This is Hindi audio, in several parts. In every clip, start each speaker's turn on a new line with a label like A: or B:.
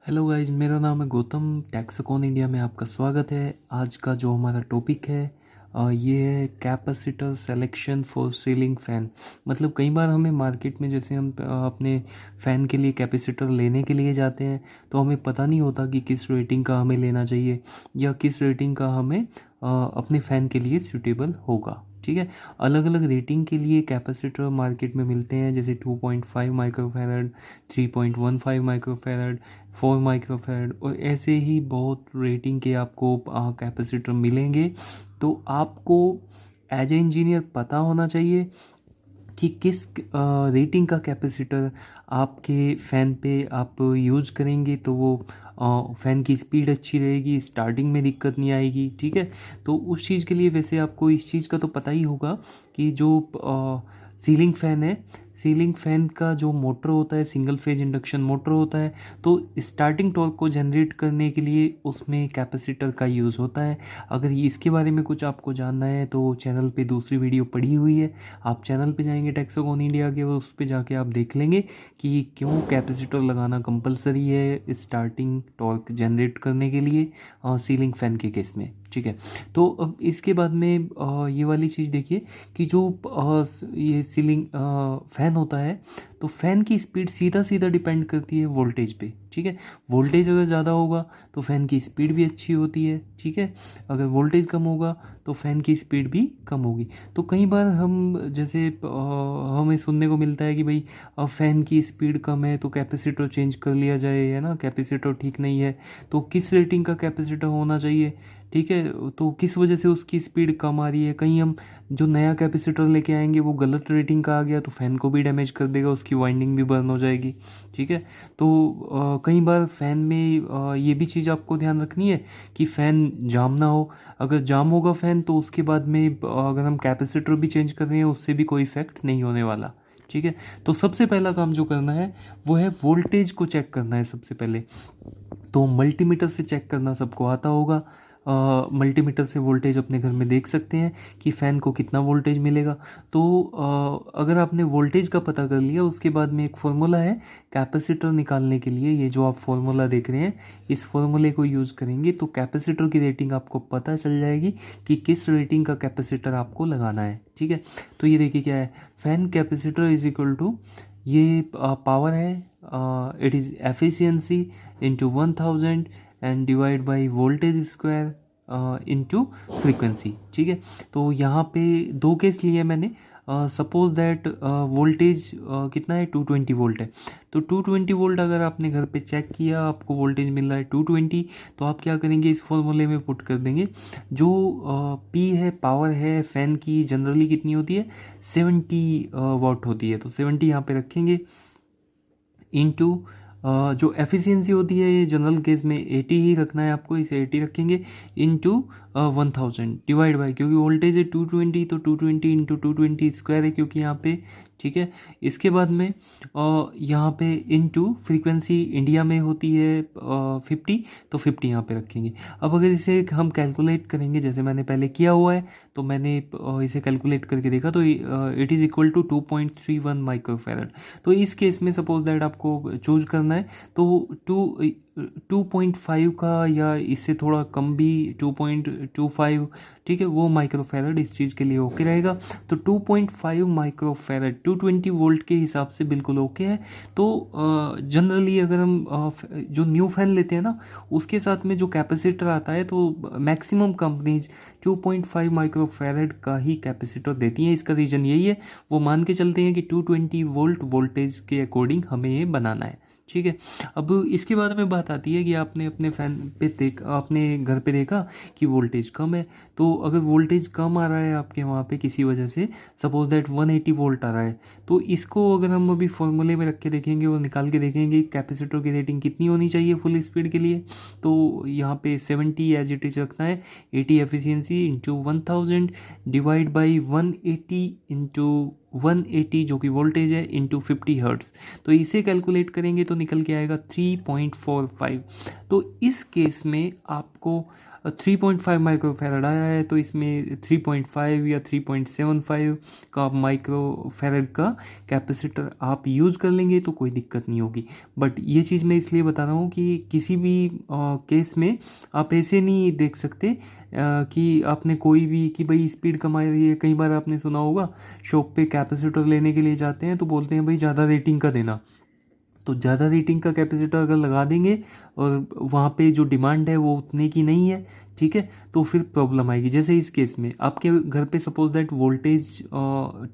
A: हेलो गाइज, मेरा नाम है गौतम। टैक्सकॉन इंडिया में आपका स्वागत है। आज का जो हमारा टॉपिक है ये है capacitor selection for ceiling fan. मतलब कई बार हमें मार्केट में जैसे हम अपने फ़ैन के लिए कैपेसिटर लेने के लिए जाते हैं तो हमें पता नहीं होता कि किस रेटिंग का हमें लेना चाहिए या किस रेटिंग का हमें अपने फ़ैन के लिए सूटेबल होगा। ठीक है, अलग अलग रेटिंग के लिए कैपेसिटर मार्केट में मिलते हैं, जैसे 2.5 माइक्रोफैरड, 3.15 माइक्रोफैरड, 4 माइक्रोफैरड और ऐसे ही बहुत रेटिंग के आपको कैपेसिटर मिलेंगे। तो आपको एज ए इंजीनियर पता होना चाहिए कि किस रेटिंग का कैपेसिटर आपके फ़ैन पे आप यूज़ करेंगे तो वो फ़ैन की स्पीड अच्छी रहेगी, स्टार्टिंग में दिक्कत नहीं आएगी। ठीक है, तो उस चीज़ के लिए वैसे आपको इस चीज़ का तो पता ही होगा कि जो सीलिंग फ़ैन है, सीलिंग फ़ैन का जो मोटर होता है सिंगल फेज इंडक्शन मोटर होता है, तो स्टार्टिंग टॉर्क को जनरेट करने के लिए उसमें कैपेसिटर का यूज़ होता है। अगर ये इसके बारे में कुछ आपको जानना है तो चैनल पे दूसरी वीडियो पड़ी हुई है, आप चैनल पे जाएंगे टैक्सोकॉन इंडिया के, वो उस पे जाके आप देख लेंगे कि क्यों कैपेसिटर लगाना कंपलसरी है स्टार्टिंग टॉर्क जनरेट करने के लिए सीलिंग फ़ैन के केस में। ठीक है, तो अब इसके बाद में ये वाली चीज़ देखिए कि जो ये सीलिंग फ़ैन होता है तो फ़ैन की स्पीड सीधा सीधा डिपेंड करती है वोल्टेज पे। ठीक है, वोल्टेज अगर ज़्यादा होगा तो फ़ैन की स्पीड भी अच्छी होती है। ठीक है, अगर वोल्टेज कम होगा तो फ़ैन की स्पीड भी कम होगी। तो कई बार हम जैसे हमें सुनने को मिलता है कि भाई फ़ैन की स्पीड कम है तो कैपेसिटर चेंज कर लिया जाए, है ना, कैपेसिटर ठीक नहीं है, तो किस रेटिंग का कैपेसिटर होना चाहिए। ठीक है, तो किस वजह से उसकी स्पीड कम आ रही है, कहीं हम जो नया कैपेसिटर लेके आएंगे वो गलत रेटिंग का आ गया तो फ़ैन को भी डैमेज कर देगा, उसकी वाइंडिंग भी बर्न हो जाएगी। ठीक है, तो कई बार फ़ैन में ये भी चीज़ आपको ध्यान रखनी है कि फ़ैन जाम ना हो। अगर जाम होगा फ़ैन तो उसके बाद में अगर हम कैपेसिटर भी चेंज कर रहे हैं उससे भी कोई इफ़ेक्ट नहीं होने वाला। ठीक है, तो सबसे पहला काम जो करना है वो है वोल्टेज को चेक करना है सबसे पहले। तो मल्टीमीटर से चेक करना सबको आता होगा। मल्टीमीटर से वोल्टेज अपने घर में देख सकते हैं कि फ़ैन को कितना वोल्टेज मिलेगा। तो अगर आपने वोल्टेज का पता कर लिया उसके बाद में एक फार्मूला है कैपेसिटर निकालने के लिए, ये जो आप फार्मूला देख रहे हैं इस फार्मूले को यूज़ करेंगे तो कैपेसिटर की रेटिंग आपको पता चल जाएगी कि किस रेटिंग का कैपेसिटर आपको लगाना है। ठीक है, तो ये देखिए क्या है, fan capacitor is equal to, ये पावर है, it is efficiency into 1000 and divide by voltage square into frequency. ठीक है, तो यहाँ पे दो केस लिए मैंने। सपोज दैट वोल्टेज कितना है, 220 वोल्ट है। तो 220 वोल्ट अगर आपने घर पे चेक किया आपको वोल्टेज मिल रहा है 220, तो आप क्या करेंगे इस फॉर्मूले में पुट कर देंगे। जो पी है, पावर है फ़ैन की, जनरली कितनी होती है, 70 वाट होती है, तो 70 यहाँ पे रखेंगे इंटू जो एफिशिएंसी होती है ये जनरल केस में 80 ही रखना है आपको, इसे 80 रखेंगे इंटू 1000 डिवाइड बाई, क्योंकि वोल्टेज है 220 तो 220 इंटू 220 स्क्वायर है क्योंकि यहाँ पे। ठीक है, इसके बाद में यहाँ पे इंटू फ्रीक्वेंसी इंडिया में होती है 50, तो 50 यहाँ पे रखेंगे। अब अगर इसे हम कैलकुलेट करेंगे जैसे मैंने पहले किया हुआ है तो मैंने इसे कैलकुलेट करके देखा तो it is equal to 2.31 microfarad. तो इस केस में सपोज दैट आपको चूज करना है तो 2.5 का या इससे थोड़ा कम भी 2.25, ठीक है, वो माइक्रोफैरड इस चीज़ के लिए ओके रहेगा। तो 2.5 माइक्रोफैरड 220 वोल्ट के हिसाब से बिल्कुल ओके है। तो जनरली अगर हम जो न्यू फैन लेते हैं ना उसके साथ में जो कैपेसिटर आता है तो मैक्सिमम कंपनीज 2.5 माइक्रोफैरड का ही कैपेसिटर देती हैं। इसका रीज़न यही है, वो मान के चलते हैं कि 220 वोल्ट वोल्टेज के अकॉर्डिंग हमें ये बनाना है। ठीक है, अब इसके बाद में बात आती है कि आपने अपने फ़ैन पे आपने घर पे देखा कि वोल्टेज कम है। तो अगर वोल्टेज कम आ रहा है आपके वहाँ पे किसी वजह से, सपोज दैट 180 वोल्ट आ रहा है, तो इसको अगर हम अभी फॉर्मूले में रख के देखेंगे और निकाल के देखेंगे कैपेसिटर की रेटिंग कितनी होनी चाहिए फुल स्पीड के लिए, तो यहाँ पे 70 एज इट इज रखना है, 80 efficiency into 1000 divide by 180 into 180 जो कि वोल्टेज है इंटू 50 हर्ट्स। तो इसे कैलकुलेट करेंगे तो निकल के आएगा 3.45। तो इस केस में आपको 3.5 माइक्रोफैरड आया है, तो इसमें 3.5 या 3.75 का माइक्रोफैरड का कैपेसिटर आप यूज़ कर लेंगे तो कोई दिक्कत नहीं होगी। बट ये चीज़ मैं इसलिए बता रहा हूँ कि किसी भी केस में आप ऐसे नहीं देख सकते कि आपने कोई भी कि भाई स्पीड कमा रही है। कई बार आपने सुना होगा शॉप पे कैपेसिटर लेने के लिए जाते हैं तो बोलते हैं भाई ज़्यादा रेटिंग का देना, तो ज़्यादा रेटिंग का कैपेसिटर अगर लगा देंगे और वहाँ पे जो डिमांड है वो उतने की नहीं है, ठीक है, तो फिर प्रॉब्लम आएगी। जैसे इस केस में आपके घर पे सपोज दैट वोल्टेज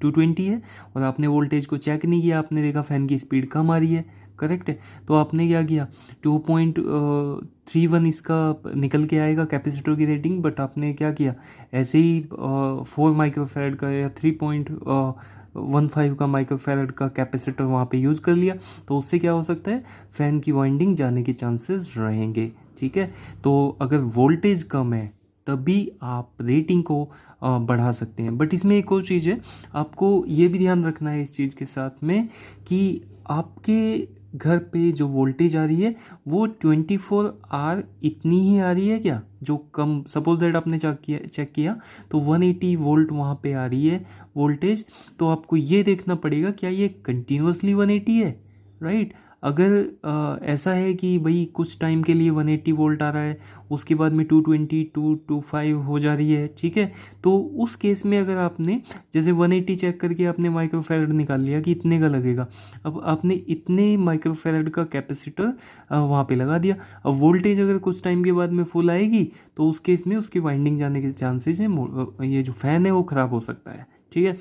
A: 220 है और आपने वोल्टेज को चेक नहीं किया, आपने देखा फ़ैन की स्पीड कम आ रही है, करेक्ट है, तो आपने क्या किया 2.31 इसका निकल के आएगा कैपेसिटर की रेटिंग, बट आपने क्या किया ऐसे ही 4 माइक्रोफैरड का या 3.15 का माइक्रोफैरड का कैपेसिटर वहाँ पे यूज़ कर लिया, तो उससे क्या हो सकता है फ़ैन की वाइंडिंग जाने के चांसेस रहेंगे, ठीक है। तो अगर वोल्टेज कम है तभी आप रेटिंग को बढ़ा सकते हैं। बट इसमें एक और चीज़ है, आपको ये भी ध्यान रखना है इस चीज़ के साथ में कि आपके घर पे जो वोल्टेज आ रही है वो 24 आवर इतनी ही आ रही है क्या, जो कम सपोज दैट आपने चेक किया तो 180 वोल्ट वहाँ पे आ रही है वोल्टेज, तो आपको ये देखना पड़ेगा क्या ये कंटिन्यूसली 180 है, राइट। अगर ऐसा है कि भाई कुछ टाइम के लिए 180 वोल्ट आ रहा है, उसके बाद में 220 225 हो जा रही है, ठीक है, तो उस केस में अगर आपने जैसे 180 चेक करके आपने माइक्रोफैरड निकाल लिया कि इतने का लगेगा, अब आपने इतने माइक्रोफैरड का कैपेसिटर वहाँ पे लगा दिया, अब वोल्टेज अगर कुछ टाइम के बाद में फुल आएगी तो उस केस में उसकी वाइंडिंग जाने के चांसेस हैं, ये जो फ़ैन है वो ख़राब हो सकता है, ठीक है।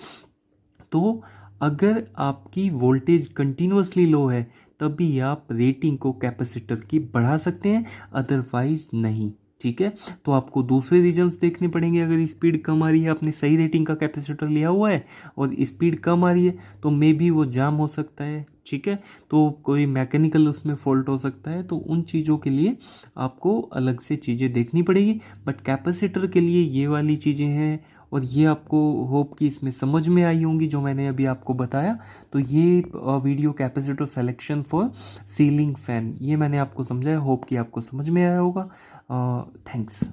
A: तो अगर आपकी वोल्टेज कंटिन्यूसली लो है तभी आप रेटिंग को कैपेसिटर की बढ़ा सकते हैं, अदरवाइज नहीं, ठीक है। तो आपको दूसरे रीजंस देखने पड़ेंगे। अगर स्पीड कम आ रही है, आपने सही रेटिंग का कैपेसिटर लिया हुआ है और स्पीड कम आ रही है तो मे बी वो जाम हो सकता है, ठीक है, तो कोई मैकेनिकल उसमें फॉल्ट हो सकता है, तो उन चीज़ों के लिए आपको अलग से चीज़ें देखनी पड़ेगी। बट कैपेसिटर के लिए ये वाली चीज़ें हैं और ये आपको होप कि इसमें समझ में आई होंगी जो मैंने अभी आपको बताया। तो ये video capacitor selection for ceiling fan ये मैंने आपको समझाया, होप कि आपको समझ में आया होगा। थैंक्स।